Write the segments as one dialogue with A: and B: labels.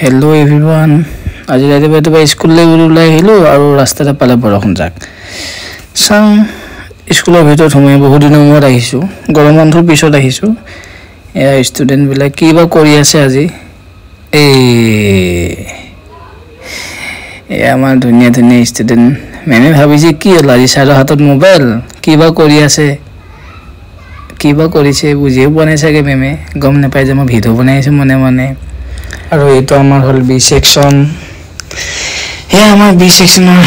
A: Hello everyone. আজি ৰাতিপুৱা স্কুললৈ ওলাই আহিলো আৰু ৰাস্তাতে পালে বৰষুণ যাক। চাওঁ স্কুলৰ ভিতৰত সোমাই বহুত দিনৰ মূৰত আহিছো। গৰম বন্ধৰ পিছত আহিছো। এয়া ষ্টুডেন্ট বিলাক কিবা কৰি আছে আজি। আমাৰ ধুনীয়া ষ্টুডেন্ট মেমে ভাবিছে কি হ'ল আজি ছাৰৰ হাতত মোবাইল কিবা কৰি আছে। কিবা কৰিছে বুজিও পোৱা নাই চাগে মেমে গম নাপাই যে মই ভিডিঅ' বনাই আছো মনে আৰু এইটো আমাৰ হল বি সেকশন আমাৰ বি সেকশনৰ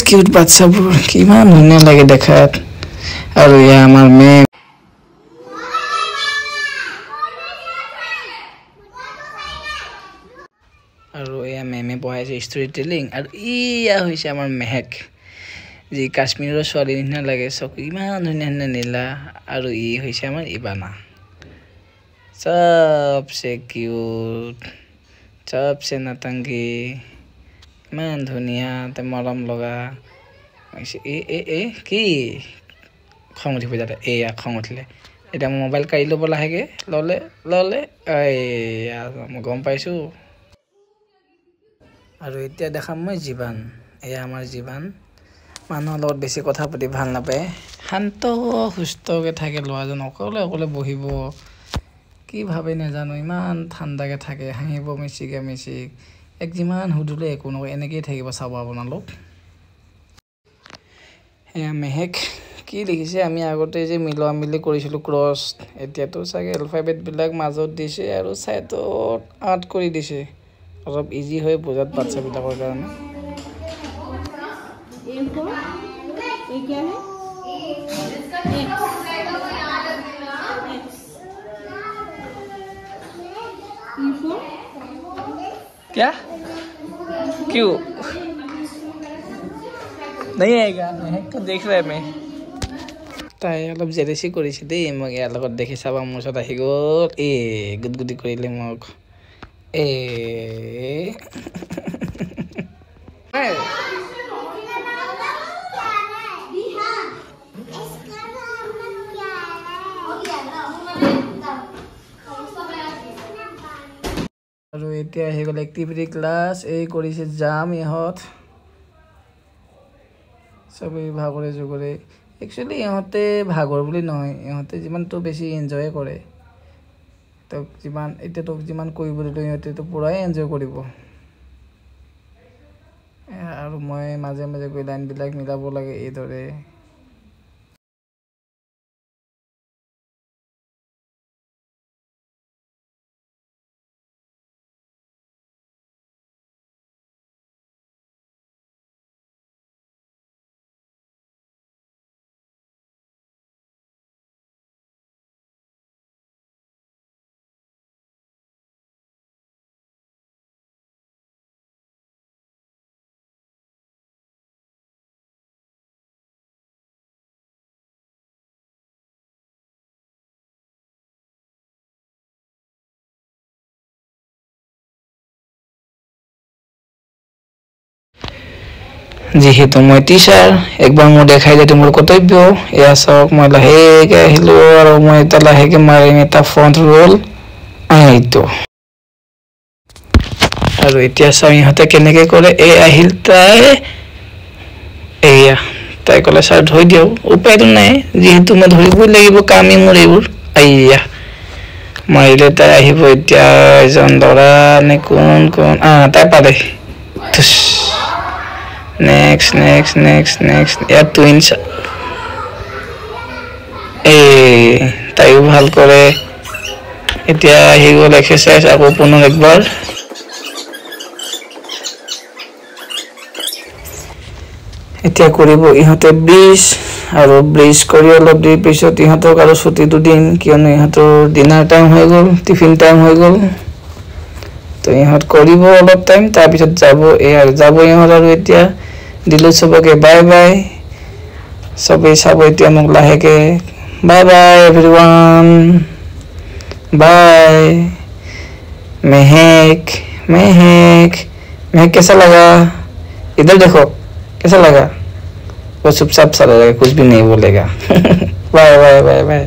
A: কিউট বাচ্চাবোৰ কিমান ধুনীয়া লাগে দেখাত আৰু আমাৰ মেম আৰু মেমে পঢ়াইছে ষ্টৰী টেলিং আৰু হৈছে আমাৰ মেহেক যি কাশ্মীৰৰ ছোৱালী নিচিনা লাগে চকু ইমান ধুনীয়া নীলা আৰু হৈছে আমাৰ ইবানা सबसे क्यूट सबसे नतंगी इमान धुनिया ते मरम लगा की खং उठिब जाते खং उठिले এটা মোবাইল কাঢ়ি ল'ব লাহেকে ললে মই গম পাইছো আৰু এতিয়া দেখাম মই জীৱান আমাৰ জীৱান মানুহৰ লগত বেছি কথা পাতি ভাল নাপায় শান্ত সুস্থকে থাকে লৰাজন অকলে বহিব কি ভাবে নাজানো ইমান ঠাণ্ডাকে থাকে হাঁহিব মিছিক এক যিমান হুদুলে একো নকয় এনেকৈ থাকিব চাব আপোনালোক মেহেক কি লিখিছে আমি আগতে যে মিলি কৰিছিলো ক্ৰছ এতিয়াতো চাগে এলফাবেট বিলাক মাজত দিছে আৰু সাইডত আৰ্ট কৰি দিছে অলপ ইজি হয় বুজাত বাচ্চা বিলাকৰ কাৰণে क्या क्यों नहीं आएगा महक तो देख रहा है मैं তাই অলপ জেলেসি কৰিছে দেই মই ইয়াৰ লগত দেখি চাবা মোৰ ওচৰত আহি গ'ল গুদগুদি কৰিলে মোক আৰু এতিয়া আহি গ'ল এক্টিভিটি ক্লাছ কৰিছে জাম ইহঁত সবেই ভাগৰে জুগৰে একচুয়ালি ইহঁতে ভাগৰ বুলি নহয় ইহঁতে যিমানটো বেছি এনজয় কৰে তোক যিমান কৰিব দিলে ইহঁতে তো পুৰাই এনজয় কৰিব আৰু মই মাজে গৈ লাইন বিলাক মিলাব লাগে এইদৰে যিহেতু মই টিচাৰ একবাৰ মোৰ দেখাই দিয়াটো মোৰ কৰ্তব্য এয়া চাওক মই লাহেকে আহিলো আৰু মই এটা লাহেকে মাৰিম এটা ফ্ৰণ্ট ৰোল এইটো আৰু এতিয়া চাওঁ ইহঁতে কেনেকে কৰে আহিল তাই ক'লে ছাৰ ধৰি দিয়ক উপায়টো নাই যিহেতু মই ধৰিবই লাগিব কামেই মোৰ এইবোৰ মাৰিলে তাই আহিব এতিয়া এজন ল'ৰা নে কোন তাই পাৰে next yeah twins তাইও ভাল কৰে এতিয়া আহি গ'ল এক্সাৰসাইজ আকৌ পুনৰ একবাৰ এতিয়া কৰিব ইহঁতে ব্ৰিজ আৰু ব্ৰিজ কৰি অলপ দেৰি পিছত ইহঁতক আৰু ছুটিটো দিম কিয়নো ইহঁতৰ ডিনাৰ টাইম হৈ গ'ল টিফিন টাইম হৈ গ'ল তো ইহঁত কৰিব অলপ টাইম তাৰপিছত যাব ইহঁত আৰু এতিয়া দিলো সবকে বাই সবেই চাব এতিয়া মোক লাহেকে बाय एवरीवन बाय महक कैसा लगा इधर देखो कैसा लगा वो चुपचाप चला जाएगा कुछ भी नहीं बोलेगा बाय बाय